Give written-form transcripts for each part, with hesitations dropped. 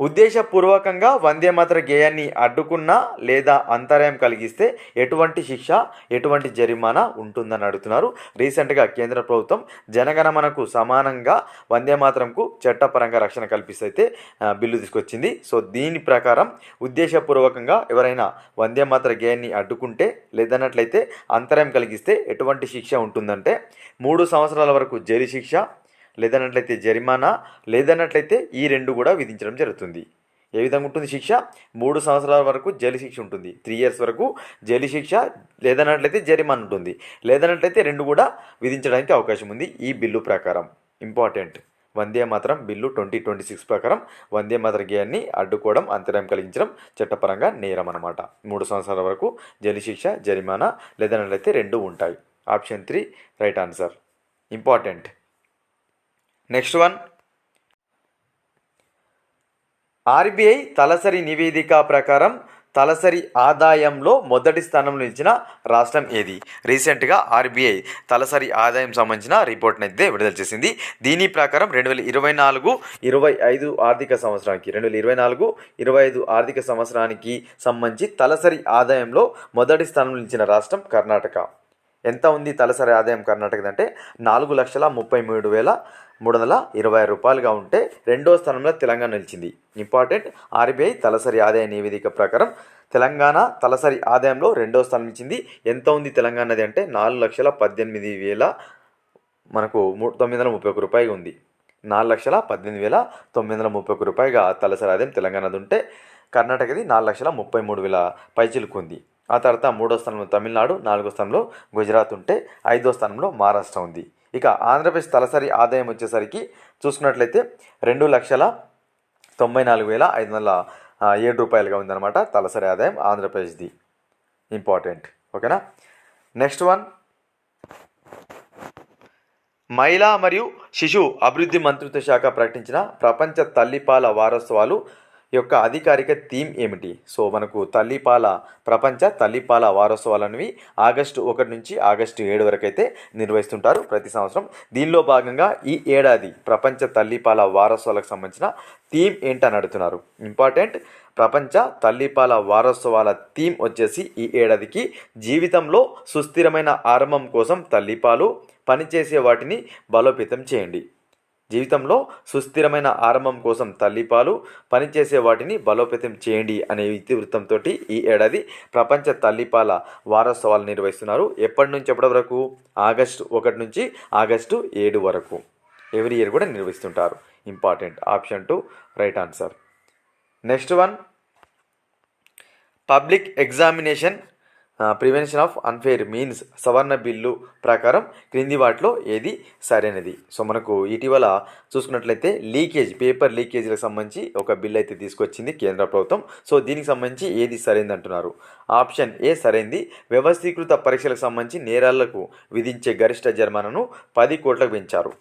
ఉద్దేశపూర్వకంగా వందే మాతర గేయాన్ని అడ్డుకున్నా లేదా అంతరాయం కలిగిస్తే ఎటువంటి శిక్ష, ఎటువంటి జరిమానా ఉంటుందని అడుగుతున్నారు. రీసెంట్గా కేంద్ర ప్రభుత్వం జనగణమనకు సమానంగా వందే మాతరంకు చట్టపరంగా రక్షణ కల్పిస్తే బిల్లు తీసుకొచ్చింది. సో దీని ప్రకారం ఉద్దేశపూర్వకంగా ఎవరైనా వందే మాతర గేయాన్ని అడ్డుకుంటే లేదన్నట్లయితే అంతరాయం కలిగిస్తే ఎటువంటి శిక్ష ఉంటుందంటే 3 సంవత్సరాల వరకు జైలు శిక్ష, లేదన్నట్లయితే జరిమానా, లేదన్నట్లయితే ఈ రెండు కూడా విధించడం జరుగుతుంది. ఏ విధంగా ఉంటుంది శిక్ష? 3 సంవత్సరాల వరకు జైలు శిక్ష ఉంటుంది, 3 ఇయర్స్ వరకు జైలు శిక్ష, లేదన్నట్లయితే జరిమానా ఉంటుంది, లేదన్నట్లయితే రెండు కూడా విధించడానికి అవకాశం ఉంది ఈ బిల్లు ప్రకారం. ఇంపార్టెంట్, వందే మాతరం బిల్లు 2026 ప్రకారం వందే మాతర గేయాన్ని అడ్డుకోవడం, అంతరాయం కలిగించడం చట్టపరంగా నేరం అన్నమాట. 3 సంవత్సరాల వరకు జైలు శిక్ష, జరిమానా, లేదన్నట్లయితే రెండు ఉంటాయి. Option 3 right answer. Important. Next one, RBI తలసరి నివేదిక ప్రకారం తలసరి ఆదాయంలో మొదటి స్థానంలో నిలిచిన రాష్ట్రం ఏది? రీసెంట్గా ఆర్బీఐ తలసరి ఆదాయం సంబంధించిన రిపోర్ట్ని అయితే విడుదల చేసింది. దీని ప్రకారం 2024-25 ఆర్థిక సంవత్సరానికి 2024-25 ఆర్థిక సంవత్సరానికి సంబంధించి తలసరి ఆదాయంలో మొదటి స్థానంలో నిలిచిన రాష్ట్రం కర్ణాటక. ఎంత ఉంది తలసరి ఆదాయం కర్ణాటకది అంటే 4,33,326 రూపాయలుగా ఉంటే రెండో స్థానంలో తెలంగాణ నిలిచింది. ఇంపార్టెంట్, ఆర్బీఐ తలసరి ఆదాయ నివేదిక ప్రకారం తెలంగాణ తలసరి ఆదాయంలో రెండో స్థానం నిలిచింది. ఎంత ఉంది తెలంగాణది అంటే 4,18,000 మనకు 931 రూపాయలు ఉంది. 4,18,931 రూపాయలుగా తలసరి ఆదాయం తెలంగాణది ఉంటే కర్ణాటకది 4,33,000 పైచిలుకు ఉంది. ఆ తర్వాత మూడో స్థానంలో తమిళనాడు, నాలుగో స్థానంలో గుజరాత్ ఉంటే ఐదో స్థానంలో మహారాష్ట్ర ఉంది. ఇక ఆంధ్రప్రదేశ్ తలసరి ఆదాయం వచ్చేసరికి చూసుకున్నట్లయితే 2,94,507 రూపాయలుగా ఉందన్నమాట తలసరి ఆదాయం ఆంధ్రప్రదేశ్ది. ఇంపార్టెంట్, ఓకేనా. నెక్స్ట్ వన్, మహిళా మరియు శిశు అభివృద్ధి మంత్రిత్వ శాఖ ప్రకటించిన ప్రపంచ తల్లిపాల వారోత్సవాలు యొక్క అధికారిక థీమ్ ఏమిటి? సో మనకు ప్రపంచ తల్లిపాల వారోత్సవాలు అనేవి ఆగస్టు 1 నుంచి ఆగస్టు 7 వరకు అయితే నిర్వహిస్తుంటారు ప్రతి సంవత్సరం. దీనిలో భాగంగా ఈ ఏడాది ప్రపంచ తల్లిపాల వారోత్సవాలకు సంబంధించిన థీమ్ ఏంటని అడుగుతున్నారు. ఇంపార్టెంట్, ప్రపంచ తల్లిపాల వారోత్సవాల థీమ్ వచ్చేసి ఈ ఏడాదికి జీవితంలో సుస్థిరమైన ఆరంభం కోసం తల్లిపాలు, పనిచేసే వాటిని బలోపేతం చేయండి. జీవితంలో సుస్థిరమైన ఆరంభం కోసం తల్లిపాలు, పనిచేసే వాటిని బలోపేతం చేయండి అనే ఇతివృత్తంతో ఈ ఏడాది ప్రపంచ తల్లిపాల వారోత్సవాలు నిర్వహిస్తున్నారు. ఎప్పటి నుంచి ఎప్పటి వరకు? ఆగస్టు 1 నుంచి ఆగస్టు 7 వరకు ఎవ్రీ ఇయర్ కూడా నిర్వహిస్తుంటారు. Important, option 2 right answer. Next one, public examination prevention of unfair means సవరణ బిల్లు ప్రకారం క్రింది వాటిలో ఏది సరైనది? సో మనకు ఇటీవల చూసుకున్నట్లయితే పేపర్ లీకేజీలకు సంబంధించి ఒక బిల్ అయితే తీసుకొచ్చింది కేంద్ర ప్రభుత్వం. సో దీనికి సంబంధించి ఏది సరైనది అంటున్నారు. ఆప్షన్ ఏ సరైనది. వ్యవస్థీకృత పరీక్షలకు సంబంధించి నేరాలకు విధించే గరిష్ట జరిమానాను 10 కోట్లకు పెంచారు.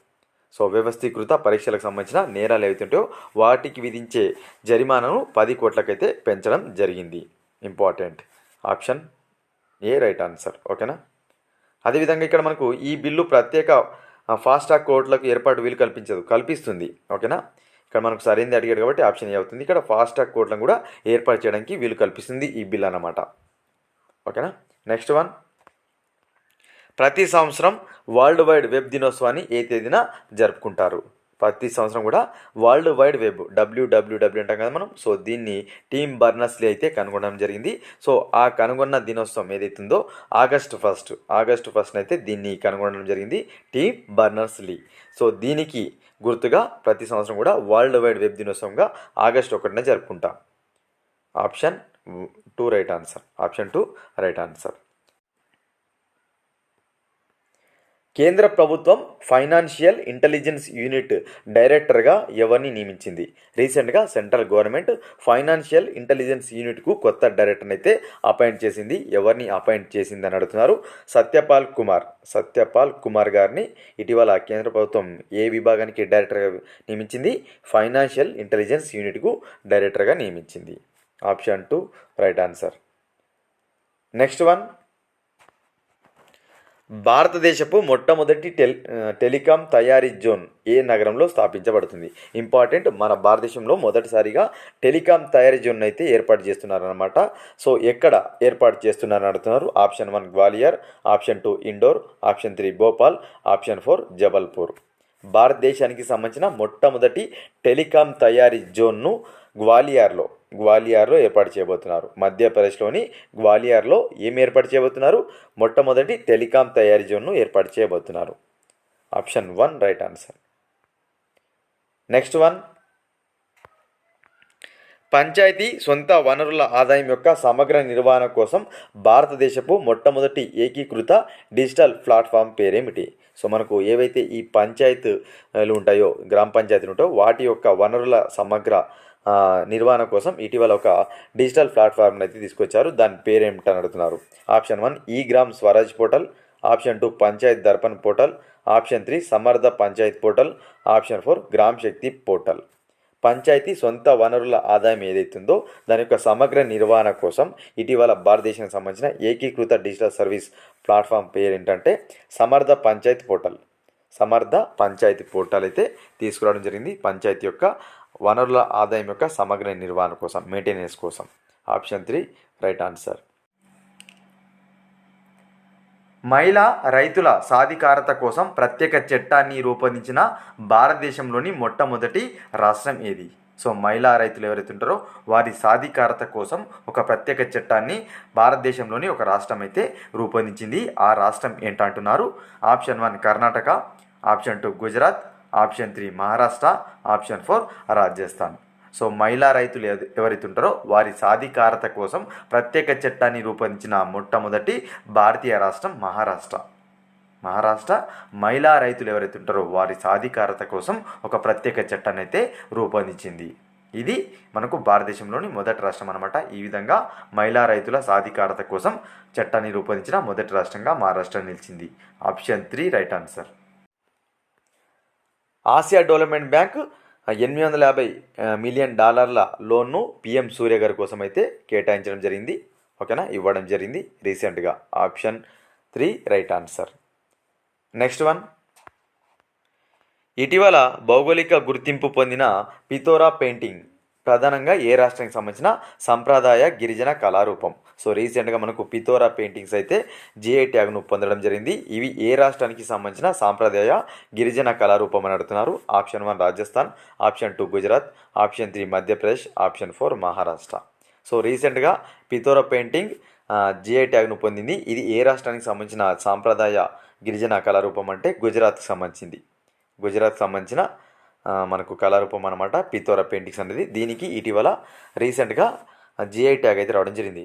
సో వ్యవస్థీకృత పరీక్షలకు సంబంధించిన నేరాలు ఏవైతుంటాయో వాటికి విధించే జరిమానాను 10 కోట్లకైతే పెంచడం జరిగింది. Important, option A right answer, ఓకేనా. అదేవిధంగా ఇక్కడ మనకు ఈ బిల్లు ప్రత్యేక ఫాస్ట్ ట్రాక్ కోర్టులకు ఏర్పాటు వీలు కల్పిస్తుంది, ఓకేనా. ఇక్కడ మనకు సరైనది అడిగాడు కాబట్టి ఆప్షన్ ఏ అవుతుంది. ఇక్కడ ఫాస్ట్ ట్రాక్ కోర్టులను కూడా ఏర్పాటు చేయడానికి వీలు కల్పిస్తుంది ఈ బిల్ అన్నమాట, ఓకేనా. నెక్స్ట్ వన్, ప్రతి సంవత్సరం వరల్డ్ వైడ్ వెబ్ దినోత్సవాన్ని ఏ తేదీన జరుపుకుంటారు? ప్రతి సంవత్సరం కూడా వరల్డ్ వైడ్ వెబ్ WWW అంటాం కదా మనం. సో దీన్ని టీమ్ బర్నర్స్-లీ అయితే కనుగొనడం జరిగింది. సో ఆ కనుగొన్న దినోత్సవం ఏదైతుందో ఆగస్టు 1 అయితే దీన్ని కనుగొనడం జరిగింది, టీమ్ బర్నర్స్-లీ. సో దీనికి గుర్తుగా ప్రతి సంవత్సరం కూడా వరల్డ్ వైడ్ వెబ్ దినోత్సవంగా ఆగస్టు 1 జరుపుకుంటాం. Option 2 right answer. Option 2 right answer. కేంద్ర ప్రభుత్వం ఫైనాన్షియల్ ఇంటెలిజెన్స్ యూనిట్ డైరెక్టర్గా ఎవరిని నియమించింది? రీసెంట్గా సెంట్రల్ గవర్నమెంట్ ఫైనాన్షియల్ ఇంటెలిజెన్స్ యూనిట్కు కొత్త డైరెక్టర్ని అయితే అపాయింట్ చేసింది. ఎవరిని అపాయింట్ చేసింది అని అడుగుతున్నారు. సత్యపాల్ కుమార్ గారిని ఇటీవల కేంద్ర ప్రభుత్వం ఏ విభాగానికి డైరెక్టర్గా నియమించింది? ఫైనాన్షియల్ ఇంటెలిజెన్స్ యూనిట్కు డైరెక్టర్గా నియమించింది. Option 2 right answer. Next one, భారతదేశపు మొట్టమొదటి టెలికాం తయారీ జోన్ ఏ నగరంలో స్థాపించబడుతుంది? ఇంపార్టెంట్, మన భారతదేశంలో మొదటిసారిగా టెలికాం తయారీ జోన్ అయితే ఏర్పాటు చేస్తున్నారనమాట. సో ఎక్కడ ఏర్పాటు చేస్తున్నారని అడుగుతున్నారు. Option 1 Gwalior, option 2 Indore, option 3 Bhopal, option 4 Jabalpur. భారతదేశానికి సంబంధించిన మొట్టమొదటి టెలికాం తయారీ జోన్ను గ్వాలియర్లో ఏర్పాటు చేయబోతున్నారు. మధ్యప్రదేశ్లోని గ్వాలియర్లో ఏమి ఏర్పాటు చేయబోతున్నారు? మొట్టమొదటి టెలికాం తయారీ జోన్ను ఏర్పాటు చేయబోతున్నారు. Option 1 right answer. Next one, panchayat సొంత వనరుల ఆదాయం యొక్క సమగ్ర నిర్వహణ కోసం భారతదేశపు మొట్టమొదటి ఏకీకృత డిజిటల్ ప్లాట్ఫామ్ పేరేమిటి? సో మనకు ఏవైతే ఈ పంచాయతీలు ఉంటాయో, గ్రామ పంచాయతీలు ఉంటాయో, వాటి యొక్క వనరుల సమగ్ర నిర్వహణ కోసం ఇటీవల ఒక డిజిటల్ ప్లాట్ఫామ్ని అయితే తీసుకొచ్చారు. దాని పేరేమిటని అడుగుతున్నారు. ఆప్షన్ 1 ఈ gram Swaraj portal, option 2 Panchayat Darpan portal, option 3 సమర్థ పంచాయత్ పోర్టల్, ఆప్షన్ 4 గ్రామ్ శక్తి పోర్టల్. పంచాయతీ సొంత వనరుల ఆదాయం ఏదైతుందో దాని యొక్క సమగ్ర నిర్వహణ కోసం ఇటీవల భారతదేశానికి సంబంధించిన ఏకీకృత డిజిటల్ సర్వీస్ ప్లాట్ఫామ్ పేరు ఏంటంటే సమర్థ పంచాయత్ పోర్టల్. సమర్థ పంచాయతీ పోర్టల్ అయితే తీసుకురావడం జరిగింది పంచాయతీ యొక్క వనరుల ఆదాయం యొక్క సమగ్ర నిర్వహణ కోసం, మెయింటెనెన్స్ కోసం. Option 3 right answer. మహిళా రైతుల సాధికారత కోసం ప్రత్యేక చట్టాన్ని రూపొందించిన భారతదేశంలోని మొట్టమొదటి రాష్ట్రం ఏది? సో మహిళా రైతులు ఎవరైతే ఉంటారో వారి సాధికారత కోసం ఒక ప్రత్యేక చట్టాన్ని భారతదేశంలోని ఒక రాష్ట్రం అయితే రూపొందించింది. ఆ రాష్ట్రం ఏంటంటున్నారు. Option 1 Karnataka, option 2 Gujarat, option 3 Maharashtra, option 4 Rajasthan. So మహిళా రైతులు ఎవరైతే ఉంటారో వారి సాధికారత కోసం ప్రత్యేక చట్టాన్ని రూపొందించిన మొట్టమొదటి భారతీయ రాష్ట్రం మహారాష్ట్ర. మహిళా రైతులు ఎవరైతే ఉంటారో వారి సాధికారత కోసం ఒక ప్రత్యేక చట్టాన్ని అయితే రూపొందించింది. ఇది మనకు భారతదేశంలోని మొదటి రాష్ట్రం అనమాట. ఈ విధంగా మహిళా రైతుల సాధికారత కోసం చట్టాన్ని రూపొందించిన మొదటి రాష్ట్రంగా మహారాష్ట్ర నిలిచింది. Option 3 right answer. Asia development bank $850 million లోన్ను పిఎం సూర్య గారి కోసం అయితే కేటాయించడం జరిగింది. ఓకేనా, ఇవ్వడం జరిగింది రీసెంట్గా. Option 3 right answer. Next one, ఇటీవల భౌగోళిక గుర్తింపు పొందిన పితోరా పెయింటింగ్ ప్రధానంగా ఏ రాష్ట్రానికి సంబంధించిన సంప్రదాయ గిరిజన కళారూపం? సో రీసెంట్గా మనకు పితోరా పెయింటింగ్స్ అయితే జిఐ ట్యాగ్ను పొందడం జరిగింది. ఇవి ఏ రాష్ట్రానికి సంబంధించిన సాంప్రదాయ గిరిజన కళారూపం అని అడుగుతున్నారు. Option 1 Rajasthan, option 2 Gujarat, option 3 Madhya Pradesh, option 4 Maharashtra. So రీసెంట్గా పితోరా పెయింటింగ్ జిఐ ట్యాగ్ను పొందింది. ఇది ఏ రాష్ట్రానికి సంబంధించిన సాంప్రదాయ గిరిజన కళారూపం అంటే గుజరాత్కి సంబంధించింది. గుజరాత్కి సంబంధించిన మనకు కళారూపం అనమాట పితోరా పెయింటింగ్స్ అనేది. దీనికి ఇటీవల రీసెంట్గా జిఐ ట్యాగ్ అయితే రావడం జరిగింది.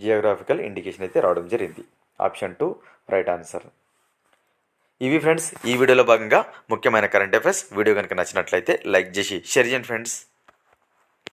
జియోగ్రాఫికల్ ఇండికేషన్ అయితే రావడం జరిగింది. Option 2 right answer. ఇవి ఫ్రెండ్స్ ఈ వీడియోలో భాగంగా ముఖ్యమైన కరెంట్ అఫైర్స్. వీడియో కనుక నచ్చినట్లయితే లైక్ చేసి షేర్ చేయండి ఫ్రెండ్స్.